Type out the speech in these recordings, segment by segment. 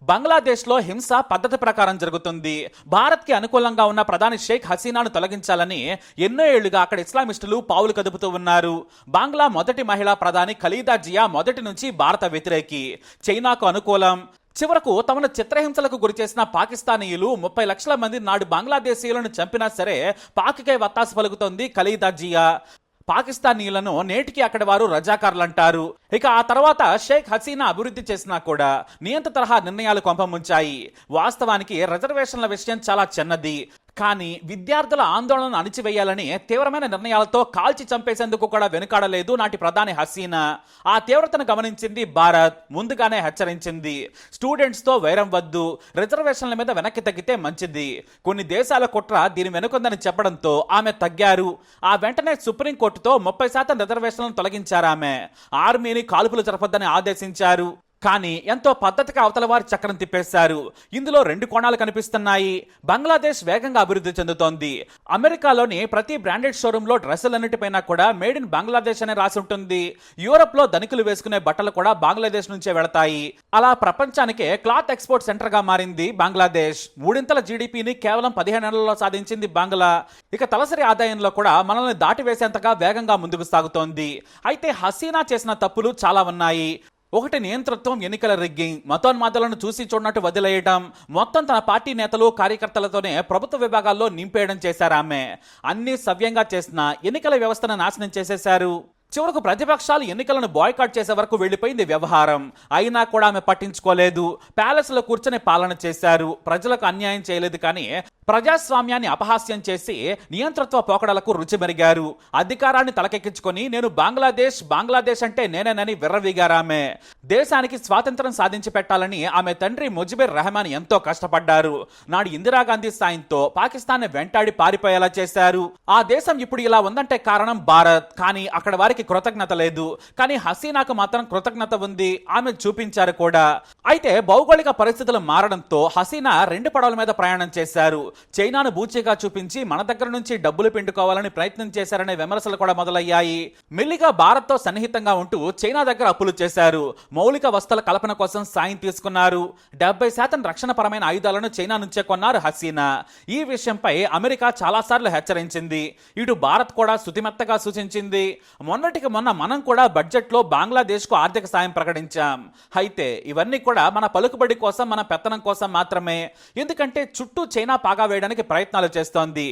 బంగ్లాదేశ్లో హింస పద్ధతి ప్రకారం జరుగుతుంది. భారత్కి అనుకూలంగా ఉన్న ప్రధాని షేక్ హసీనాను తొలగించాలని ఎన్నో ఏళ్లుగా అక్కడ ఇస్లామిస్టులు పావులు కదుపుతూ ఉన్నారు. బంగ్లా మొదటి మహిళా ప్రధాని ఖలీదా జియా మొదటి నుంచి భారత వ్యతిరేకి, చైనాకు అనుకూలం. చివరకు తమను చిత్రహింసలకు గురి చేసిన పాకిస్తానీయులు 30 లక్షల మంది నాడు బంగ్లాదేశీయులను చంపినా సరే పాక్కే వత్తాసు పలుకుతోంది ఖలీదా జియా. పాకిస్తానీయులను నేటికి అక్కడ వారు రజాకార్లు అంటారు. ఇక ఆ తర్వాత షేక్ హసీనా అభివృద్ధి చేసినా కూడా నియంత తరహా నిర్ణయాలు కొంపముంచాయి. వాస్తవానికి రిజర్వేషన్ల విషయం చాలా చిన్నది, కానీ విద్యార్థుల ఆందోళనను అణిచివేయాలని తీవ్రమైన నిర్ణయాలతో కాల్చి చంపేసేందుకు కూడా వెనుకాడలేదు నాటి ప్రధాని హసీనా. ఆ తీవ్రతను గమనించింది భారత్, ముందుగానే హెచ్చరించింది. స్టూడెంట్స్ తో వైరం వద్దు, రిజర్వేషన్ల మీద వెనక్కి తగ్గితే మంచిది. కొన్ని దేశాల కుట్ర దీని వెనుకుందని చెప్పడంతో ఆమె తగ్గారు. ఆ వెంటనే సుప్రీంకోర్టుతో 30% రిజర్వేషన్లను తొలగించారు. ఆమె ఆర్మీని కాల్పులు జరపొద్దని ఆదేశించారు. కానీ ఎంతో పద్ధతిగా అవతల వారి చక్రం తిప్పేశారు. ఇందులో 2 కోణాలు కనిపిస్తున్నాయి. బంగ్లాదేశ్ వేగంగా అభివృద్ధి చెందుతోంది. అమెరికాలోని ప్రతి బ్రాండెడ్ షోరూంలో డ్రెస్సులన్నిటిపైన కూడా మేడ్ ఇన్ బంగ్లాదేశ్ అనే రాసి ఉంటుంది. యూరోప్ లో ధనికులు వేసుకునే బట్టలు కూడా బంగ్లాదేశ్ నుంచే వెళతాయి. అలా ప్రపంచానికే క్లాత్ ఎక్స్పోర్ట్ సెంటర్ గా మారింది బంగ్లాదేశ్. 3 జీడీపీని కేవలం 15 నెలల్లో సాధించింది బంగ్లా. ఇక తలసరి ఆదాయంలో కూడా మనల్ని దాటివేసేంతగా వేగంగా ముందుకు సాగుతోంది. అయితే హసీనా చేసిన తప్పులు చాలా ఉన్నాయి. ఒకటి, నియంతృత్వం, ఎన్నికల రిగ్గింగ్, మతోన్మాదాలను చూసి చూడనట్టు వదిలేయడం, మొత్తం తన పార్టీ నేతలు కార్యకర్తలతోనే ప్రభుత్వ విభాగాల్లో నింపేయడం చేశారు ఆమె. అన్ని సవ్యంగా చేసిన ఎన్నికల వ్యవస్థను నాశనం చేసేశారు. చివరకు ప్రతిపక్షాలు ఎన్నికలను బాయ్కాట్ చేసే వరకు వెళ్లిపోయింది వ్యవహారం. అయినా కూడా ఆమె పట్టించుకోలేదు. ప్యాలెస్ లో కూర్చొని పాలన చేశారు. ప్రజలకు అన్యాయం చేయలేదు, కానీ ప్రజాస్వామ్యాన్ని అపహాస్యం చేసి నియంతృత్వ పోకడలకు రుచి మెరిగారు. అధికారాన్ని తలకెక్కించుకొని నేను బంగ్లాదేశ్ అంటే నేనేనని విర్రవీగారామె. దేశానికి స్వాతంత్రం సాధించి పెట్టాలని ఆమె తండ్రి ముజిబుర్ రెహమాన్ ఎంతో కష్టపడ్డారు. నాడు ఇందిరాగాంధీ సాయంతో పాకిస్తాన్ వెంటాడి పారిపోయేలా చేశారు. ఆ దేశం ఇప్పుడు ఇలా ఉందంటే కారణం భారత్. కానీ అక్కడ వారికి కృతజ్ఞత లేదు. కానీ హసీనాకు మాత్రం కృతజ్ఞత ఉంది. ఆమె చూపించారు కూడా. అయితే భౌగోళిక పరిస్థితులు మారడంతో హసీనా 2 పడవల మీద ప్రయాణం చేశారు. చైనాను బూచిగా చూపించి మన దగ్గర నుంచి డబ్బులు పిండుకోవాలని ప్రయత్నం చేశారనే విమర్శలు కూడా మొదలయ్యాయి. మెల్లిగా భారత్ తో సన్నిహితంగా ఉంటూ చైనా దగ్గర అప్పులు చేశారు. మౌలిక వస్తువుల కల్పన కోసం సాయం తీసుకున్నారు. 70% రక్షణ పరమైన ఆయుధాలను చైనా నుంచే కొన్నారు హసీనా. ఈ విషయంపై అమెరికా చాలాసార్లు హెచ్చరించింది. ఇటు భారత్ కూడా శుతిమెత్తగా సూచించింది. మొన్నటికి మొన్న మనం కూడా బడ్జెట్ లో బంగ్లాదేశ్ కు ఆర్థిక సాయం ప్రకటించాం. అయితే ఇవన్నీ కూడా మన పలుకుబడి కోసం, మన పెత్తనం కోసం మాత్రమే. ఎందుకంటే చుట్టూ చైనా పాగా వేయడానికి ప్రయత్నాలు చేస్తోంది.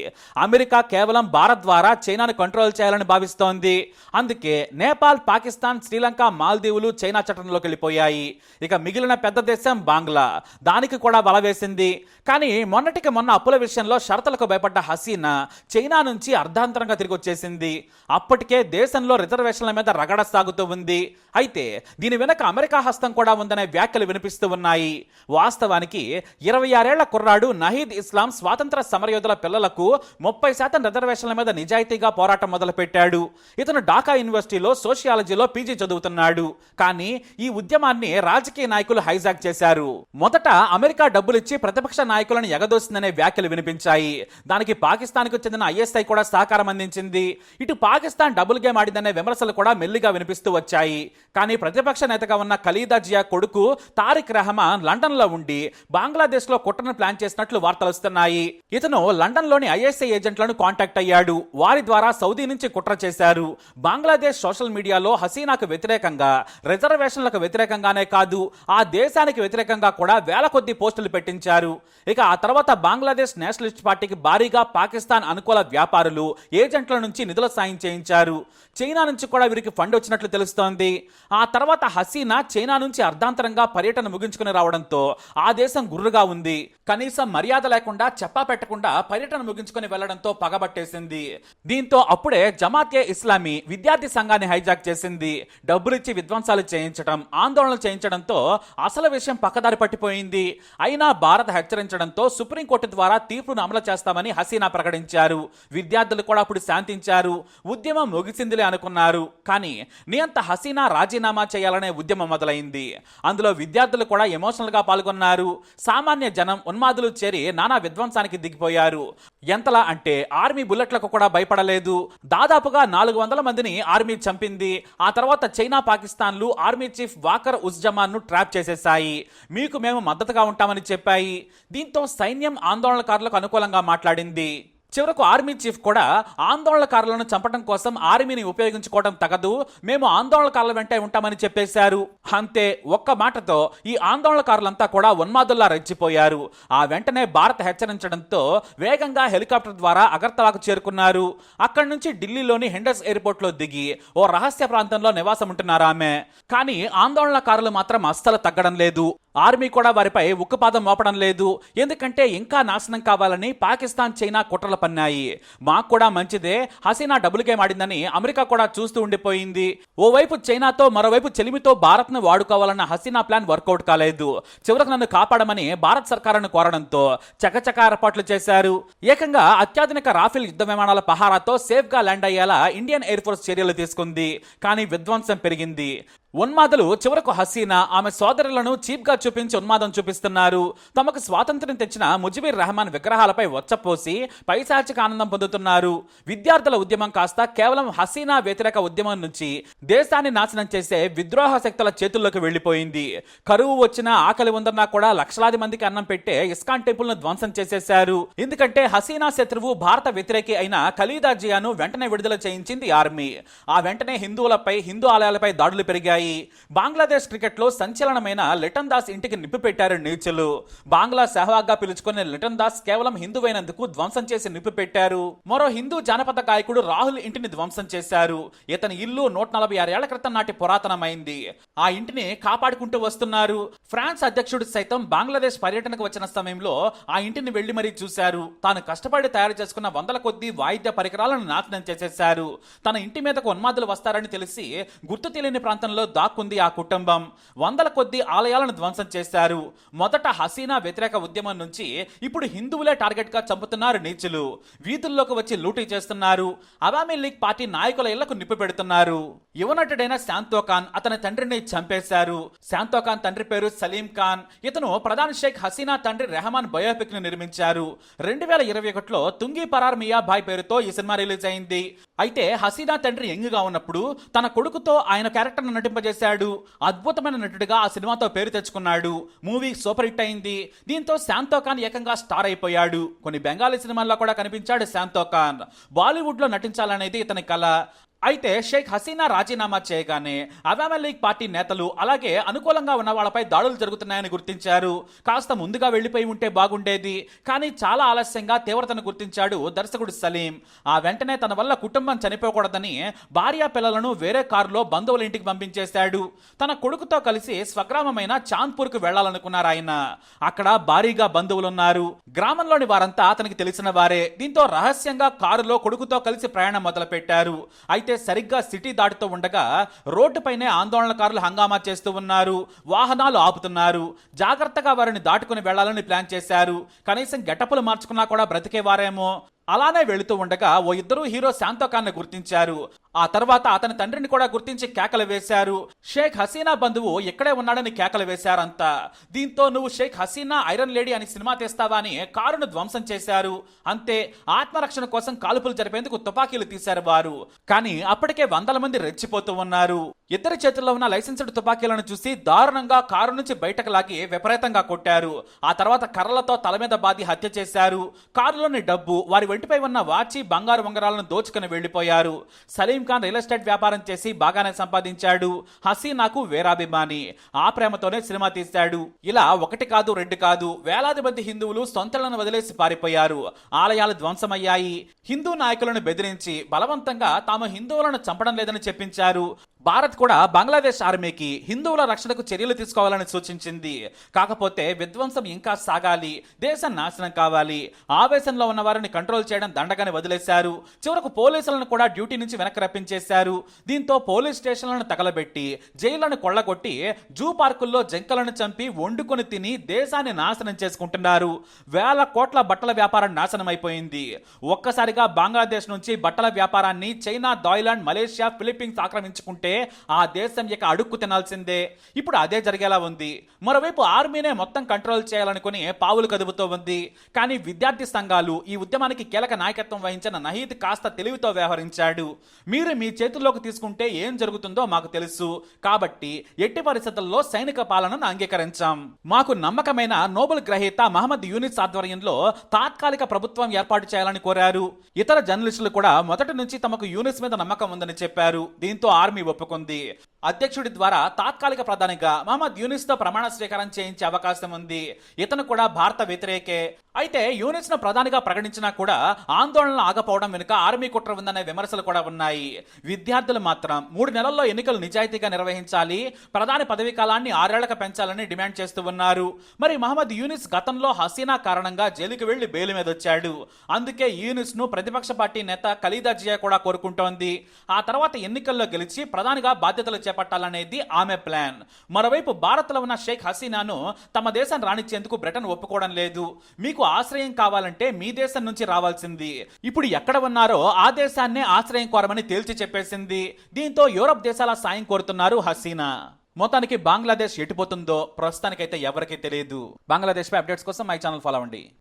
అమెరికా కేవలం భారత్ ద్వారా చైనాను కంట్రోల్ చేయాలని భావిస్తోంది. అందుకే నేపాల్, పాకిస్తాన్, శ్రీలంక, మాల్దీవులు చైనా చట్టంలోకి వెళ్ళిపోయాయి. ఇక మిగిలిన పెద్ద దేశం బంగ్లా, దానికి కూడా బల వేసింది. కానీ మొన్నటికి మొన్న అప్పుల విషయంలో షరతులకు భయపడ్డ హసీనా చైనా నుంచి అర్ధాంతరంగా తిరిగి వచ్చేసింది. అప్పటికే దేశంలో రిజర్వేషన్ల మీద రగడ సాగుతూ ఉంది. అయితే దీని వెనక అమెరికా హస్తం కూడా ఉందనే వ్యాఖ్యలు వినిపిస్తూ ఉన్నాయి. వాస్తవానికి 26 ఏళ్ల కుర్రాడు నహీద్ ఇస్లాం స్వాతంత్ర సమరయోధుల పిల్లలకు 30% రిజర్వేషన్ల మీద నిజాయితీగా పోరాటం మొదలుపెట్టాడు. ఇతను ఢాకా యూనివర్సిటీలో సోషియాలజీలో పీజీ చదువుతున్నాడు. కానీ ఈ ఉద్యమాన్ని రాజకీయ నాయకులు హైజాక్ చేశారు. మొదట అమెరికా డబ్బులిచ్చి ప్రతిపక్ష నాయకులను ఎగదోసిందనే వ్యాఖ్యలు వినిపించాయి. దానికి పాకిస్తాన్ కు చెందిన ఐఎస్ఐ కూడా సహకారం అందించింది. ఇటు పాకిస్తాన్ డబుల్ గేమ్ ఆడిందనే విమర్శలు కూడా మెల్లిగా వినిపిస్తూ వచ్చాయి. కానీ ప్రతిపక్ష నేతగా ఉన్న ఖలీదా జియా కొడుకు తారిక్ రెహమాన్ లండన్ లో ఉండి బంగ్లాదేశ్ లో కుట్రను ప్లాన్ చేసినట్లు వార్తలు వస్తున్నాయి. ఇతను లండన్ లోని ఐఎస్ఐ ఏజెంట్లను కాంటాక్ట్ అయ్యాడు. వారి ద్వారా సౌదీ నుంచి కుట్ర చేశారు. బంగ్లాదేశ్ సోషల్ మీడియాలో హసీనాకు వ్యతిరేకంగా, రిజర్వేషన్లకు వ్యతిరేకంగానే కాదు, ఆ దేశానికి వ్యతిరేకంగా కూడా వేల కొద్ది పోస్టులు పెట్టించారు. ఇక ఆ తర్వాత బంగ్లాదేశ్ నేషనలిస్ట్ పార్టీకి భారీగా పాకిస్తాన్ అనుకూల వ్యాపారులు, ఏజెంట్ల నుంచి నిధుల సాయం చేయించారు. చైనా నుంచి కూడా వీరికి ఫండ్ వచ్చినట్లు తెలుస్తోంది. ఆ తర్వాత హసీనా చైనా నుంచి అర్ధాంతరంగా పర్యటన ముగించుకుని రావడంతో ఆ దేశం గుర్రుగా ఉంది. కనీసం మర్యాద లేకుండా, చెప్పా పెట్టకుండా పర్యటన ముగించుకుని వెళ్లడంతో పగబట్టేసింది. దీంతో అప్పుడే జమాత్ ఏ ఇస్లామీ విద్యార్థి సంఘాన్ని హైజాక్ చేసింది. డబ్బులిచ్చి విధ్వంసాలు చేయించడం, ఆందోళనలు చేయించడంతో అసలు విషయం పక్కదారి పట్టిపోయింది. అయినా భారత్ హెచ్చరించడంతో సుప్రీంకోర్టు ద్వారా తీర్పును అమలు చేస్తామని హసీనా ప్రకటించారు. విద్యార్థులు కూడా అప్పుడు శాంతించారు. ఉద్యమం ముగిసిందిలే అనుకున్నారు. ఒప్పుకున్నారు. కానీ నియంత హసీనా రాజీనామా చేయాలనే ఉద్యమం మొదలైంది. అందులో విద్యార్థులు కూడా ఎమోషనల్ గా పాల్గొన్నారు. సామాన్య జనం ఉన్మాదులు చేరి నానా విధ్వంసానికి దిగిపోయారు. ఎంతలా అంటే ఆర్మీ బుల్లెట్లకు కూడా భయపడలేదు. దాదాపుగా 400 మందిని ఆర్మీ చంపింది. ఆ తర్వాత China, పాకిస్తాన్లు army chief walker Uzzaman ను ట్రాప్ చేసేశాయి. మీకు మేము మద్దతుగా ఉంటామని చెప్పాయి. దీంతో సైన్యం ఆందోళనకారులకు అనుకూలంగా మాట్లాడింది. చివరకు ఆర్మీ చీఫ్ కూడా ఆందోళనకారులను చంపడం కోసం ఆర్మీని ఉపయోగించుకోవడం తగదు, మేము ఆందోళనకారుల వెంటే ఉంటామని చెప్పేశారు. అంతే, ఒక్క మాటతో ఈ ఆందోళనకారులంతా కూడా ఉన్మాదుల్లా రెచ్చిపోయారు. ఆ వెంటనే భారత్ హెచ్చరించడంతో వేగంగా హెలికాప్టర్ ద్వారా అగర్తలాకు చేరుకున్నారు. అక్కడి నుంచి ఢిల్లీలోని హెండస్ ఎయిర్పోర్ట్ లో దిగి ఓ రహస్య ప్రాంతంలో నివాసం ఉంటున్నారు ఆమె. కానీ ఆందోళనకారులు మాత్రం అస్సలు తగ్గడం లేదు. ఆర్మీ కూడా వారిపై ఉక్కుపాదం మోపడం లేదు. ఎందుకంటే ఇంకా నాశనం కావాలని పాకిస్తాన్, చైనా కుట్రలు పన్నాయి. మాకు కూడా మంచిదే, హసీనా డబుల్ గేమ్ ఆడిందని అమెరికా కూడా చూస్తూ ఉండిపోయింది. ఓవైపు చైనాతో, మరోవైపు చెలిమితో భారత్ ను వాడుకోవాలన్న హసీనా ప్లాన్ వర్కౌట్ కాలేదు. చివరకు నన్ను కాపాడమని భారత్ సర్కారును కోరడంతో చకచక ఏర్పాట్లు చేశారు. ఏకంగా అత్యాధునిక రాఫెల్ యుద్ధ విమానాల పహారాతో సేఫ్ గా ల్యాండ్ అయ్యేలా ఇండియన్ ఎయిర్ ఫోర్స్ చర్యలు తీసుకుంది. కానీ విధ్వంసం పెరిగింది. ఉన్మాదులు చివరకు హసీనా, ఆమె సోదరులను చీప్ గా చూపించి ఉన్మాదం చూపిస్తున్నారు. తమకు స్వాతంత్ర్యం తెచ్చిన ముజిబుర్ రెహమాన్ విగ్రహాలపై వచ్చపోసి పైశాచిక ఆనందం పొందుతున్నారు. విద్యార్థుల ఉద్యమం కాస్త కేవలం హసీనా వ్యతిరేక ఉద్యమం నుంచి దేశాన్ని నాశనం చేసే విద్రోహ శక్తుల చేతుల్లోకి వెళ్లిపోయింది. కరువు వచ్చినా, ఆకలి ఉందన్నా కూడా లక్షలాది మందికి అన్నం పెట్టే ఇస్కాన్ టెంపుల్ ను ధ్వంసం చేసేశారు. ఎందుకంటే హసీనా శత్రువు, భారత వ్యతిరేకి అయిన ఖలీదా జియాను వెంటనే విడుదల చేయించింది ఆర్మీ. ఆ వెంటనే హిందువులపై, హిందూ ఆలయాలపై దాడులు పెరిగాయి. బంగ్లాదేశ్ క్రికెట్ లో సంచలనమైన లిటన్ దాస్ ఇంటికి నిప్పు పెట్టారు నీచులు. బంగ్లా సెహ్వాగ్గా పిలుచుకునే లిటన్ దాస్ కేవలం హిందువైనందుకు ధ్వంసం చేసి నిప్పు పెట్టారు. మరో హిందూ జానపద గాయకుడు రాహుల్ ఇంటిని ధ్వంసం చేశారు. ఇతని ఇల్లు 146 ఏళ్ల క్రితం నాటి పురాతనమైంది. ఆ ఇంటిని కాపాడుకుంటూ వస్తున్నారు. ఫ్రాన్స్ అధ్యక్షుడు సైతం బంగ్లాదేశ్ పర్యటనకు వచ్చిన సమయంలో ఆ ఇంటిని వెళ్లి మరీ చూశారు. తాను కష్టపడి తయారు చేసుకున్న వందల కొద్ది వాయిద్య పరికరాలను నాశనం చేసేశారు. తన ఇంటి మీదకు ఉన్మాదులు వస్తారని తెలిసి గుర్తు తెలియని ప్రాంతంలో దాక్కుంది ఆ కుటుంబం. వందల కొద్ది ఆలయాలను ధ్వంసం చేశారు. మొదట హసీనా వ్యతిరేక ఉద్యమం నుంచి ఇప్పుడు హిందువులే టార్గెట్ గా చంపుతున్నారు నీచులు. వీధుల్లోకి వచ్చి లూటీ చేస్తున్నారు. అవామీ లీగ్ పార్టీ నాయకుల ఇళ్లకు నిప్పు పెడుతున్నారు. యువనటుడైన శాంతో ఖాన్, అతని తండ్రిని చంపేశారు. శాంతో ఖాన్ తండ్రి పేరు సలీం ఖాన్. ఇతను ప్రధాని షేక్ హసీనా తండ్రి రెహమాన్ బయోపిక్ ను నిర్మించారు. 2021లో తుంగి పరార్ మియా భాయ్ పేరుతో ఈ సినిమా రిలీజ్ అయింది. అయితే హసీనా తండ్రి యంగ్ గా ఉన్నప్పుడు తన కొడుకుతో ఆయన క్యారెక్టర్ నటింపజేశాడు. అద్భుతమైన నటుడిగా ఆ సినిమాతో పేరు తెచ్చుకున్నాడు. మూవీ సూపర్ హిట్ అయింది. దీంతో శాంతో ఖాన్ ఏకంగా స్టార్ అయిపోయాడు. కొన్ని బెంగాలీ సినిమాల్లో కూడా కనిపించాడు శాంతో ఖాన్. బాలీవుడ్ లో నటించాలనేది ఇతని కల. అయితే షేక్ హసీనా రాజీనామా చేయగానే అవామీ లీగ్ పార్టీ నేతలు, అలాగే అనుకూలంగా ఉన్న వాళ్ళపై దాడులు జరుగుతున్నాయని గుర్తించారు. కాస్త ముందుగా వెళ్లిపోయి ఉంటే బాగుండేది. కానీ చాలా ఆలస్యంగా తీవ్రతను గుర్తించాడు దర్శకుడు సలీం. ఆ వెంటనే తన వల్ల కుటుంబం చనిపోకూడదని భార్య పిల్లలను వేరే కారులో బంధువుల ఇంటికి పంపించేశాడు. తన కొడుకుతో కలిసి స్వగ్రామమైన చాంద్పూర్ కు వెళ్లాలనుకున్నారు ఆయన. అక్కడ భారీగా బంధువులున్నారు. గ్రామంలోని వారంతా అతనికి తెలిసిన వారే. దీంతో రహస్యంగా కారులో కొడుకుతో కలిసి ప్రయాణం మొదలు పెట్టారు. అయితే సరిగ్గా సిటీ దాటుతూ ఉండగా రోడ్డుపైనే ఆందోళనకారులు హంగామా చేస్తూ ఉన్నారు. వాహనాలు ఆపుతున్నారు. జాగ్రత్తగా వారిని దాటుకుని వెళ్లాలని ప్లాన్ చేశారు. కనీసం గెటప్పులు మార్చుకున్నా కూడా బ్రతికేవారేమో. అలానే వెళుతూ ఉండగా ఓ ఇద్దరు హీరో శాంతో ఖాన్ ను గుర్తించారు. ఆ తర్వాత అతని తండ్రిని కూడా గుర్తించి కేకలు వేశారు. షేక్ హసీనా బంధువు ఇక్కడే ఉన్నాడని కేకలు వేశారంతా. దీంతో నువ్వు షేక్ హసీనా ఐరన్ లేడీ అని సినిమా తీస్తావా అని కారును ధ్వంసం చేశారు. అంతే, ఆత్మరక్షణ కోసం కాల్పులు జరిపేందుకు తుపాకీలు తీశారు వారు. కానీ అప్పటికే వందల మంది రెచ్చిపోతూ ఉన్నారు. ఇద్దరి చేతుల్లో ఉన్న లైసెన్స్డ్ తుపాకీలను చూసి దారుణంగా కారు నుంచి బయటకు లాగి విపరీతంగా కొట్టారు. ఆ తర్వాత కర్రలతో తల మీద బాది హత్య చేశారు. కారులోని డబ్బు, వారి ఒంటిపై ఉన్న వాచి, బంగారు ఉంగరాలను దోచుకుని వెళ్లిపోయారు. సలీం ఖాన్ రియల్ ఎస్టేట్ వ్యాపారం చేసి బాగానే సంపాదించాడు. హసీనాకు వేరాభిమాని. ఆ ప్రేమతోనే సినిమా తీశాడు. ఇలా ఒకటి కాదు, రెండు కాదు, వేలాది మంది హిందువులు సొంతలను వదిలేసి పారిపోయారు. ఆలయాలు ధ్వంసమయ్యాయి. హిందూ నాయకులను బెదిరించి బలవంతంగా తాము హిందువులను చంపడం లేదని చెప్పించారు. భారత్ కూడా బంగ్లాదేశ్ ఆర్మీకి హిందువుల రక్షణకు చర్యలు తీసుకోవాలని సూచించింది. కాకపోతే విధ్వంసం ఇంకా సాగాలి, దేశం నాశనం కావాలి. ఆవేశంలో ఉన్న వారిని కంట్రోల్ చేయడం దండగానే వదిలేశారు. చివరకు పోలీసులను కూడా డ్యూటీ నుంచి వెనక్కి రప్పించేశారు. దీంతో పోలీస్ స్టేషన్లను తగలబెట్టి, జైళ్లను కొల్లగొట్టి, జూ పార్కుల్లో జంకలను చంపి వండుకొని తిని దేశాన్ని నాశనం చేసుకుంటున్నారు. వేల కోట్ల బట్టల వ్యాపారం నాశనం అయిపోయింది. ఒక్కసారిగా బంగ్లాదేశ్ నుంచి బట్టల వ్యాపారాన్ని చైనా, థాయిలాండ్, మలేషియా, ఫిలిప్పీన్స్ ఆక్రమించుకుంటే ఆ దేశం ఇక అడుక్కు తినాల్సిందే. ఇప్పుడు అదే జరిగేలా ఉంది. మరోవైపు ఆర్మీనే మొత్తం కంట్రోల్ చేయాలనుకుని పావులు కదుపుతూ ఉంది. కానీ విద్యార్థి సంఘాలు, ఈ ఉద్యమానికి కీలక నాయకత్వం వహించిన నహీద్ కాస్త తెలివితో వ్యవహరించాడు. మీరు మీ చేతుల్లోకి తీసుకుంటే ఏం జరుగుతుందో మాకు తెలుసు, కాబట్టి ఎట్టి పరిస్థితుల్లో సైనిక పాలనను అంగీకరించాం. మాకు నమ్మకమైన నోబెల్ గ్రహీత మహమ్మద్ యూనిస్ ఆధ్వర్యంలో తాత్కాలిక ప్రభుత్వం ఏర్పాటు చేయాలని కోరారు. ఇతర జర్నలిస్టులు కూడా మొదటి నుంచి తమకు యూనిస్ మీద నమ్మకం ఉందని చెప్పారు. దీంతో ఆర్మీ ఒప్పుకుంది. అధ్యక్షుడి ద్వారా తాత్కాలిక ప్రధానిగా మహమ్మద్ యూనిస్ తో ప్రమాణ స్వీకారం చేయించే అవకాశం ఉంది. ఇతను కూడా భారత వ్యతిరేకే. అయితే యూనిస్ ను ప్రధానిగా ప్రకటించినా కూడా ఆందోళనలు ఆగపోవడం వెనుక ఆర్మీ కుట్ర ఉందనే విమర్శలు కూడా ఉన్నాయి. విద్యార్థులు మాత్రం 3 నెలల్లో ఎన్నికలు నిజాయితీగా నిర్వహించాలి, ప్రధాని పదవీ కాలాన్ని 6 ఏళ్లకు పెంచాలని డిమాండ్ చేస్తూ ఉన్నారు. మరి మహమ్మద్ యూనిస్ గతంలో హసీనా కారణంగా జైలుకి వెళ్లి బెయిల్ మీద వచ్చాడు. అందుకే యూనిస్ ను ప్రతిపక్ష పార్టీ నేత ఖలీదా జియా కూడా కోరుకుంటోంది. ఆ తర్వాత ఎన్నికల్లో గెలిచి ప్రధానిగా బాధ్యతలు చేపట్టాలనేది ఆమె ప్లాన్. మరోవైపు భారత్లో ఉన్న షేక్ హసీనాను తమ దేశం రానిచ్చేందుకు బ్రిటన్ ఒప్పుకోవడం లేదు. మీకు ఆశ్రయం కావాలంటే మీ దేశం నుంచి రావాల్సింది. ఇప్పుడు ఎక్కడ ఉన్నారో ఆ దేశాన్నే ఆశ్రయం కోరమని తేల్చి చెప్పేసింది. దీంతో యూరప్ దేశాల సాయం కోరుతున్నారు హసీనా. మొత్తానికి బంగ్లాదేశ్ ఎటుపోతుందో ప్రస్తుతానికైతే ఎవరికీ తెలియదు. బంగ్లాదేశ్ పై అప్డేట్స్ కోసం మై ఛానల్ ఫాలో అవ్వండి.